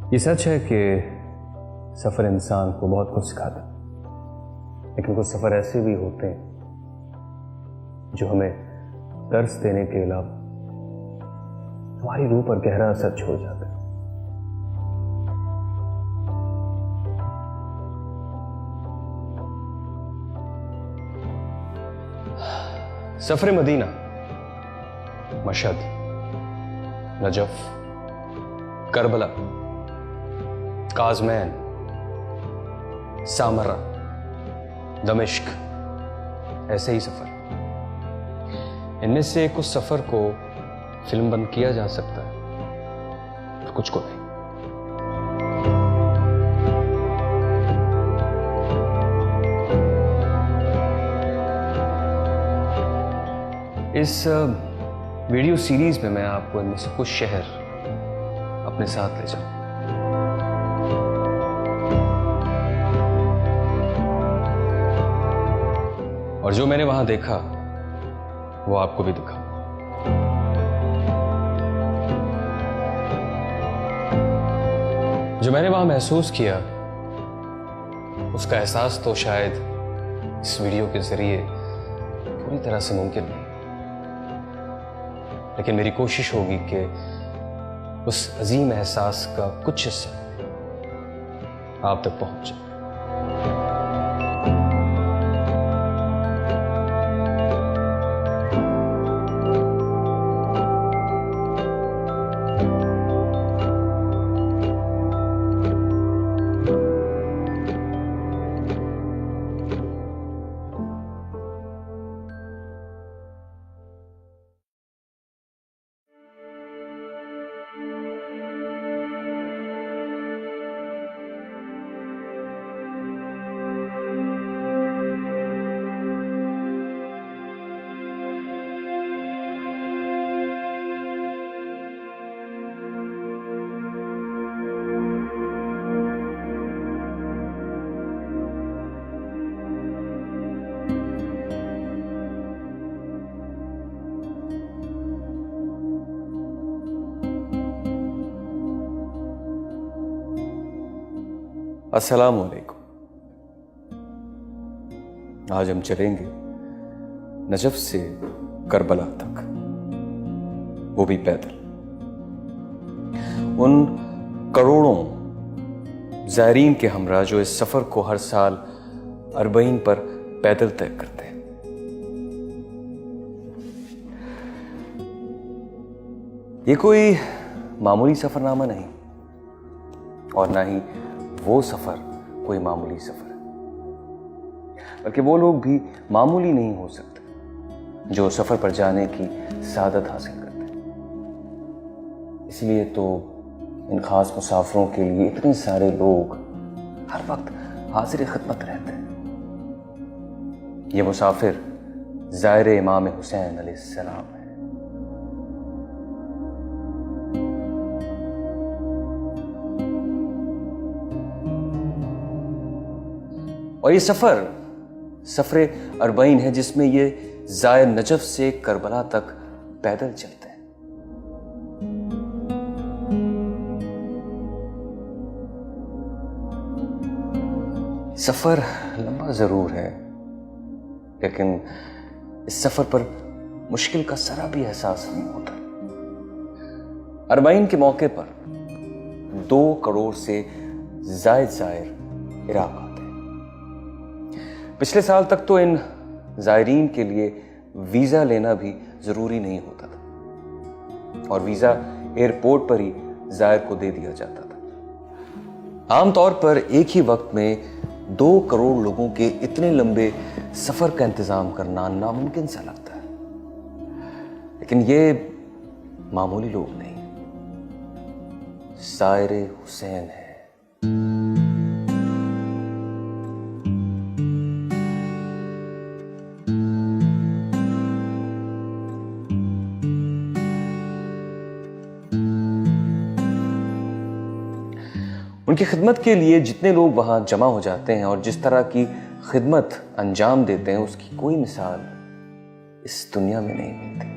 ये सच है कि सफ़र इंसान को बहुत कुछ सिखाता है, लेकिन कुछ सफ़र ऐसे भी होते हैं जो हमें दर्स देने के अलावा हमारी रूह पर गहरा असर छोड़ जाता है। सफ़र Medina, Mashhad, Najaf, Karbala, Kazmain, Samra, दमिश्क, ऐसे ही सफ़र। इनमें से कुछ सफ़र को फिल्म बंद किया जा सकता है और कुछ को नहीं। इस वीडियो सीरीज में मैं आपको इनमें से कुछ शहर अपने साथ ले जाऊं। और जो मैंने वहां देखा वो आपको भी दिखा। जो मैंने वहां महसूस किया उसका एहसास तो शायद इस वीडियो के जरिए पूरी तरह से मुमकिन नहीं, लेकिन मेरी कोशिश होगी कि उस अजीम एहसास का कुछ हिस्सा आप तक पहुंच जाए। अस्सलाम वालेकुम। आज हम चलेंगे नजफ से करबला तक, वो भी पैदल। उन करोड़ों ज़ायरीन के हमरा जो इस सफ़र को हर साल अरबईन पर पैदल तय करते हैं। ये कोई मामूली सफ़रनामा नहीं और ना ही वो सफ़र कोई मामूली सफ़र है, बल्कि वो लोग भी मामूली नहीं हो सकते जो सफ़र पर जाने की सादत हासिल करते हैं। इसलिए तो इन खास मुसाफिरों के लिए इतने सारे लोग हर वक्त हाजिर खिदमत रहते हैं। ये मुसाफिर ज़ायर इमाम हुसैन अलैहिस्सलाम है। और ये सफ़र अरबईन है जिसमें ये ज़ायर नजफ से करबला तक पैदल चलते हैं। सफ़र लंबा ज़रूर है, लेकिन इस सफ़र पर मुश्किल का ज़रा भी एहसास नहीं होता। अरबईन के मौके पर 2 करोड़ से ज़ायद ज़ायर इराक आते हैं। पिछले साल तक तो इन ज़ायरीन के लिए वीज़ा लेना भी ज़रूरी नहीं होता था और वीज़ा एयरपोर्ट पर ही ज़ायर को दे दिया जाता था। आमतौर पर एक ही वक्त में 2 करोड़ लोगों के इतने लंबे सफ़र का इंतज़ाम करना नामुमकिन सा लगता है, लेकिन ये मामूली लोग नहीं, ज़ायर हुसैन है। उनकी खिदमत के लिए जितने लोग वहां जमा हो जाते हैं और जिस तरह की खिदमत अंजाम देते हैं, उसकी कोई मिसाल इस दुनिया में नहीं मिलती।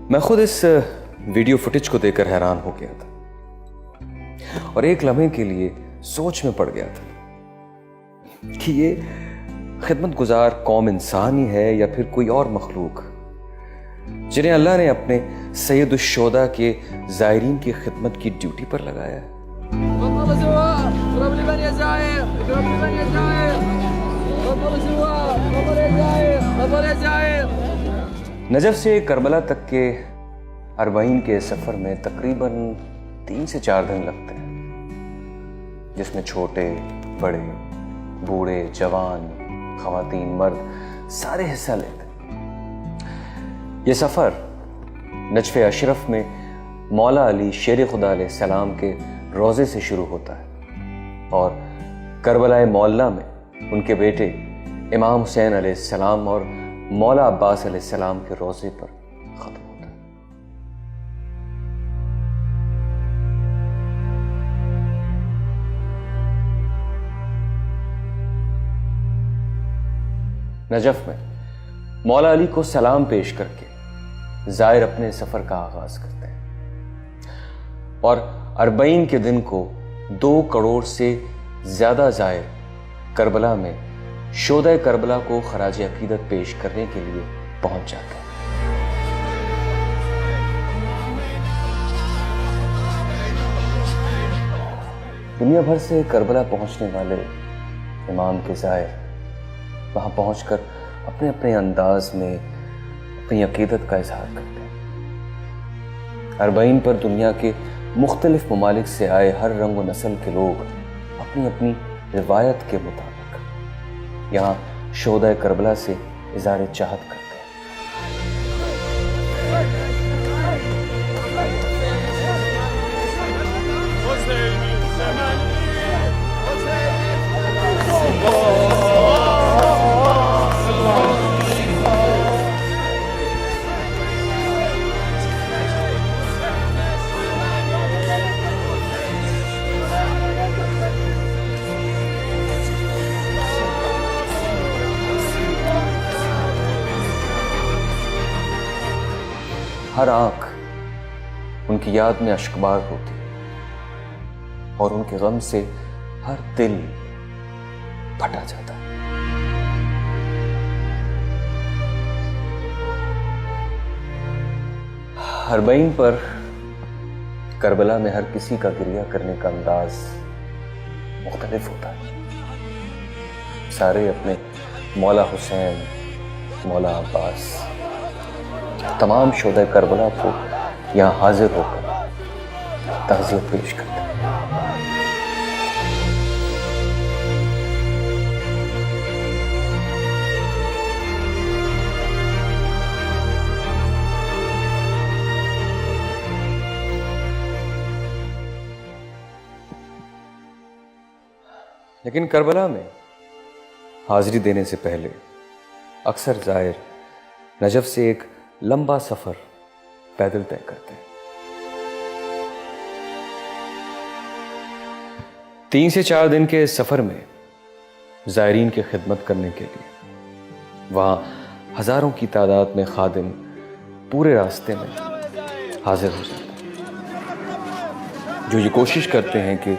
मैं खुद इस वीडियो फुटेज को देखकर हैरान हो गया था और एक लम्हे के लिए सोच में पड़ गया था कि ये खिदमत गुजार कौम इंसान ही है या फिर कोई और मखलूक, जिन्हें अल्लाह ने अपने सैयदुश्शोदा के ज़ायरीन की खिदमत की ड्यूटी पर लगाया है। नजफ से करबला तक के अरबाइन के सफर में तकरीबन 3 से 4 दिन लगते हैं, जिसमें छोटे बड़े बूढ़े जवान खवातीन मर्द सारे हिस्सा लेते हैं। ये सफर नजफ अशरफ में मौला अली शेर खुदा अलैहिस्सलाम के रोजे से शुरू होता है और करबला मौला में उनके बेटे इमाम हुसैन अलैहिस्सलाम और मौला अब्बास अलैहिस्सलाम के रोजे पर खत्म होता है। नजफ में मौला अली को सलाम पेश करके जायर अपने सफर का आगाज करते हैं और अरबईन के दिन को 2 करोड़ से ज्यादा जायर करबला में शोदा करबला को खराज अकीदत पेश करने के लिए पहुंच जाते हैं। दुनिया भर से करबला पहुंचने वाले इमाम के जायर वहां पहुंचकर अपने अपने अंदाज में अपनी अकीदत का इजहार करते हैं। अरबईन पर दुनिया के मुख्तलिफ ममालिक से आए हर रंग व नस्ल के लोग अपनी अपनी रिवायत के मुताबिक यहाँ शोदा करबला से इज़हार चाहत करते हैं। हर आंख उनकी याद में अश्कबार होती है और उनके गम से हर दिल फटा जाता है। अरबईन पर करबला में हर किसी का गिरिया करने का अंदाज मुख्तलिफ होता है। सारे अपने मौला हुसैन, मौला अब्बास, तमाम शोदा करबला को यहाँ हाजिर होकर ताज़ियत पेश करते हैं। लेकिन करबला में हाजिरी देने से पहले अक्सर जायर नजफ से एक लंबा सफर पैदल तय करते हैं। 3 से 4 दिन के सफर में जायरीन की खिदमत करने के लिए वहां हजारों की तादाद में खादिम पूरे रास्ते में हाजिर हो जाते हैं, जो ये कोशिश करते हैं कि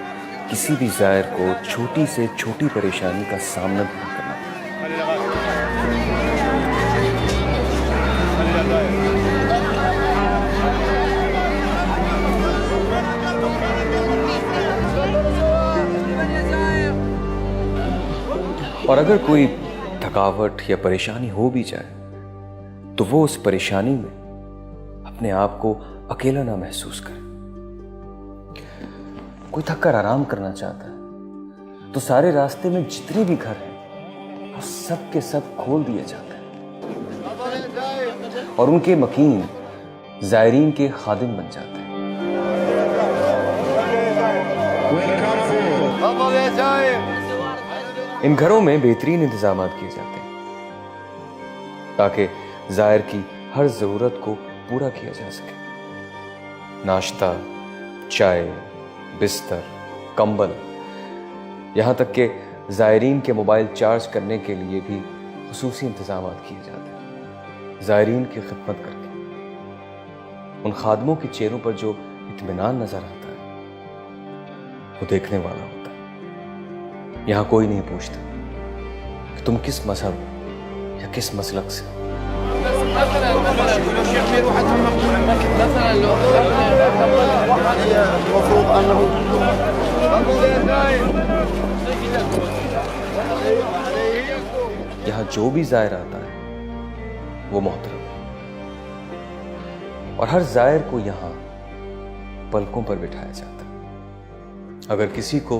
किसी भी जायर को छोटी से छोटी परेशानी का सामना नहीं करना पड़े। और अगर कोई थकावट या परेशानी हो भी जाए तो वो उस परेशानी में अपने आप को अकेला ना महसूस करे। कोई थक कर आराम करना चाहता है तो सारे रास्ते में जितने भी घर हैं वो सब के सब खोल दिए जाते हैं और उनके मकीन जायरीन के खादिम बन जाते हैं। इन घरों में बेहतरीन इंतजाम किए जाते हैं ताकि जायर की हर जरूरत को पूरा किया जा सके। नाश्ता, चाय, बिस्तर, कंबल, यहाँ तक कि जायरीन के मोबाइल चार्ज करने के लिए भी खुसूसी इंतजाम किए जाते हैं। जायरीन की खिदमत करके उन खादमों के चेहरों पर जो इत्मीनान नजर आता है वो देखने वाला होता है। यहाँ कोई नहीं पूछता कि तुम किस मजहब या किस मसलक से हो। यहाँ जो भी जायर आता है वो मोहतरम है और हर जायर को यहाँ पलकों पर बिठाया जाता है। अगर किसी को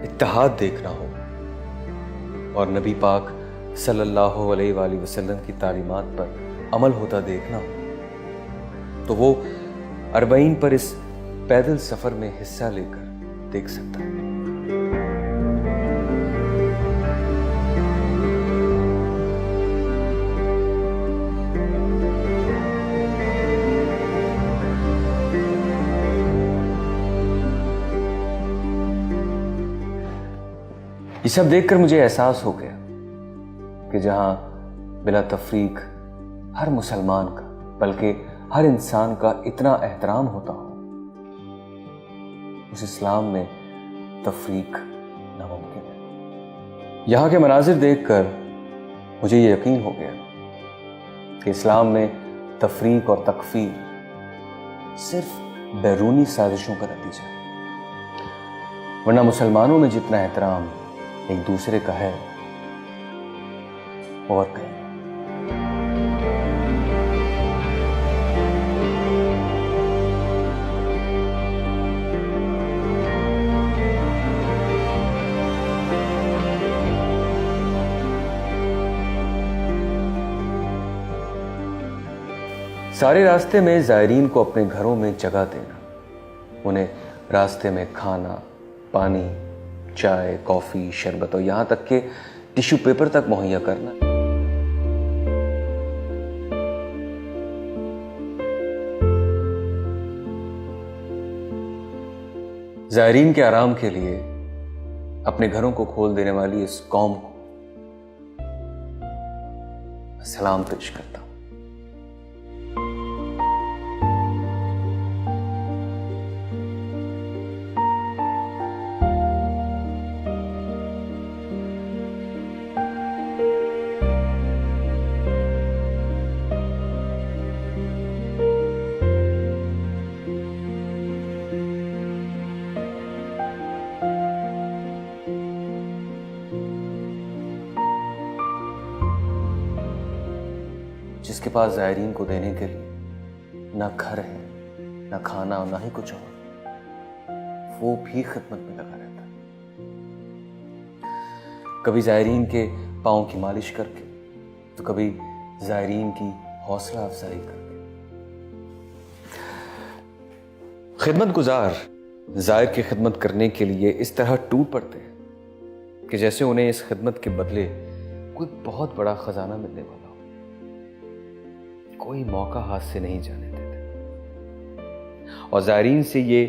इत्तेहाद देखना हो और नबी पाक सल्लल्लाहु अलैहि वसल्लम की तालीमात पर अमल होता देखना हो तो वो अरबईन पर इस पैदल सफर में हिस्सा लेकर देख सकता है। ये सब देखकर मुझे एहसास हो गया कि जहां बिला तफरीक हर मुसलमान का बल्कि हर इंसान का इतना एहतराम होता हो उस इस्लाम में तफरीक नामुमकिन है। यहाँ के मनाजिर देखकर मुझे ये यकीन हो गया कि इस्लाम में तफरीक और तकफीर सिर्फ बैरूनी साजिशों का नतीजा है, वरना मुसलमानों में जितना एहतराम एक दूसरे का है और कहीं। सारे रास्ते में जायरीन को अपने घरों में जगह देना, उन्हें रास्ते में खाना, पानी, चाय, कॉफी, शरबत और यहां तक के टिश्यू पेपर तक मुहैया करना। जायरीन के आराम के लिए अपने घरों को खोल देने वाली इस कौम को सलाम पेश करता हूं। जिसके पास जायरीन को देने के लिए ना घर है, ना खाना और ना ही कुछ और, वो भी खिदमत में लगा रहता है। कभी जायरीन के पाँव की मालिश करके तो कभी जायरीन की हौसला अफजाई करके। खिदमत गुजार जायर की खिदमत करने के लिए इस तरह टूट पड़ते हैं कि जैसे उन्हें इस खिदमत के बदले कोई बहुत बड़ा खजाना मिलने वाला हो। कोई मौका हाथ से नहीं जाने देते और जायरीन से ये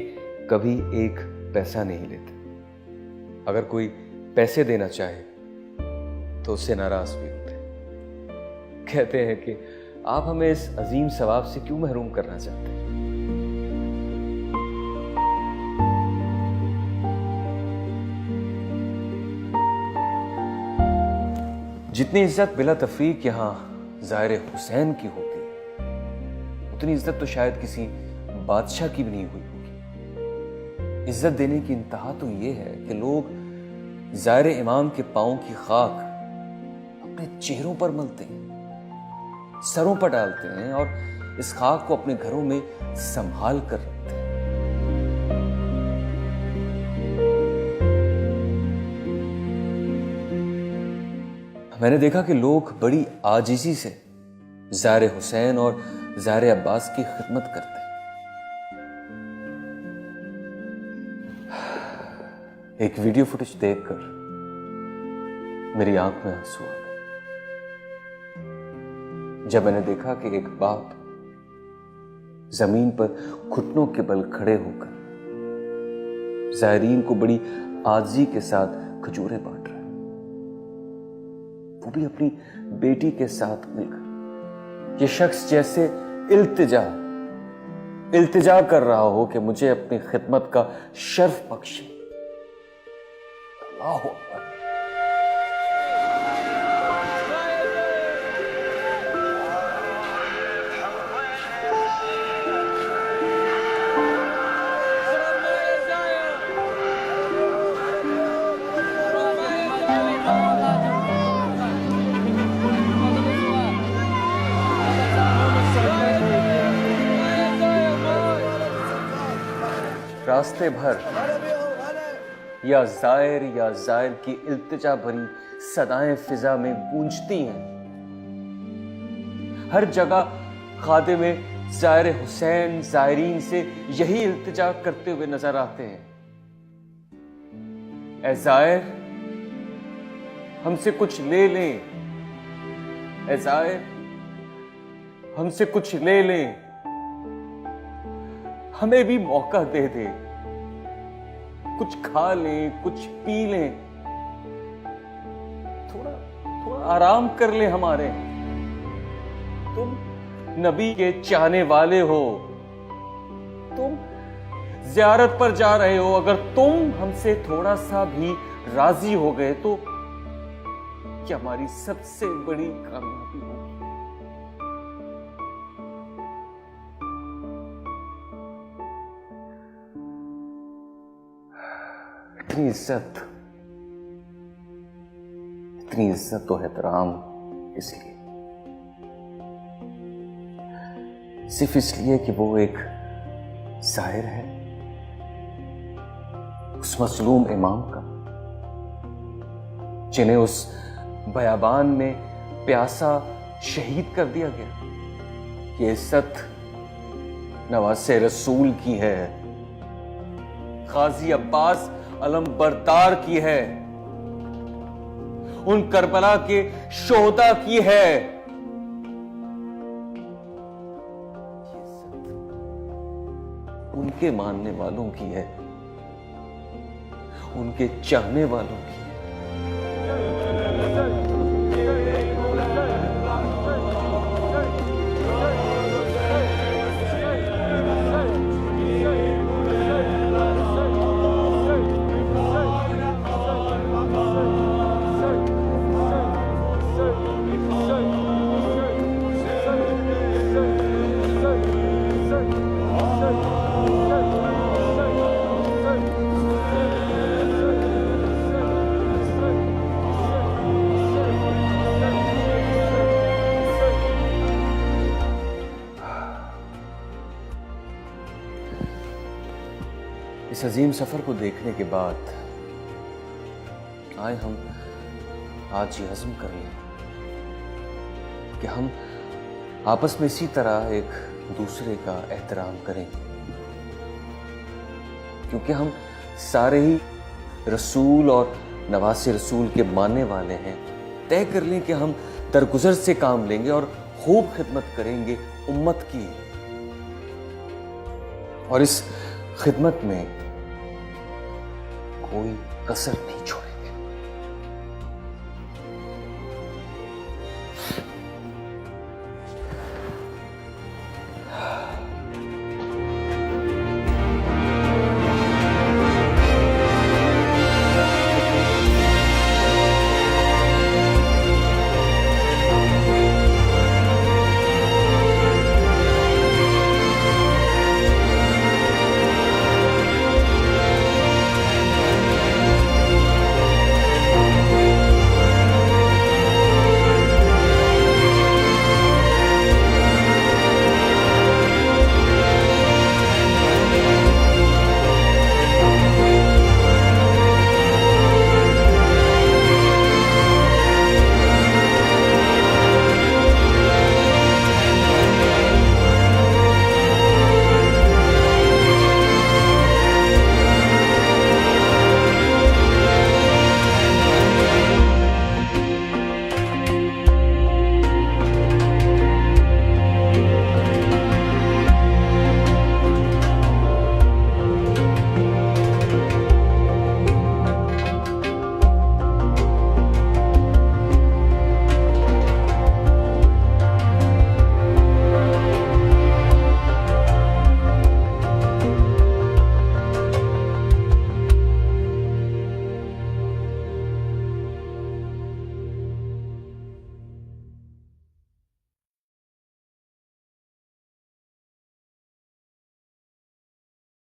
कभी एक पैसा नहीं लेते। अगर कोई पैसे देना चाहे तो उससे नाराज भी होते हैं। कहते हैं कि आप हमें इस अजीम सवाब से क्यों महरूम करना चाहते हैं। जितनी इज्जत बिला तफरीक यहां जाहिर हुसैन की होती है उतनी इज्जत तो शायद किसी बादशाह की भी नहीं हुई होगी। इज्जत देने की इंतहा तो ये है कि लोग जाहिर इमाम के पांव की खाक अपने चेहरों पर मलते हैं, सरों पर डालते हैं और इस खाक को अपने घरों में संभाल कर रखते हैं। मैंने देखा कि लोग बड़ी आजिज़ी से ज़ाहिर हुसैन और ज़ाहिर अब्बास की खिदमत करते हैं। एक वीडियो फुटेज देखकर मेरी आंख में आंसू आ गए जब मैंने देखा कि एक बाप जमीन पर घुटनों के बल खड़े होकर ज़ायरीन को बड़ी आजिज़ी के साथ खजूरें बांट रहा है, वो भी अपनी बेटी के साथ मिलकर। ये शख्स जैसे इल्तिजा कर रहा हो कि मुझे अपनी खिदमत का शर्फ बख्शे। अल्लाह अकबर। रास्ते भर या जायर की इल्तिजा भरी सदाएं फिजा में गूंजती हैं। हर जगह खादिम ज़ाहिर हुसैन ज़ायरीन से यही इल्तिजा करते हुए नजर आते हैं। ऐ ज़ाहिर, हमसे कुछ ले लें। ऐ ज़ाहिर, हमसे कुछ ले लें, हमें भी मौका दे दे, कुछ खा लें, कुछ पी लें, थोड़ा आराम कर ले हमारे। तुम नबी के चाहने वाले हो, तुम ज़ियारत पर जा रहे हो, अगर तुम हमसे थोड़ा सा भी राजी हो गए तो क्या हमारी सबसे बड़ी कामयाबी होगी। इतनी इज्जत तो एहतराम इसलिए, सिर्फ इसलिए कि वो एक ज़ाहिर है उस मसलूम इमाम का, जिन्हें उस बयाबान में प्यासा शहीद कर दिया गया। ये इज्जत नवासे रसूल की है, गाजी अब्बास अलम बरदार की है, उन करबला के शोहदा की है। उनके मानने वालों की है, उनके चाहने वालों की है। इस अजीम सफर को देखने के बाद आए हम आज ये अज़्म कर लें कि हम आपस में इसी तरह एक दूसरे का एहतराम करें, क्योंकि हम सारे ही रसूल और नवासे रसूल के मानने वाले हैं। तय कर लें कि हम दरगुजर से काम लेंगे और खूब खिदमत करेंगे उम्मत की, और इस खिदमत में कोई कसर नहीं छोड़े।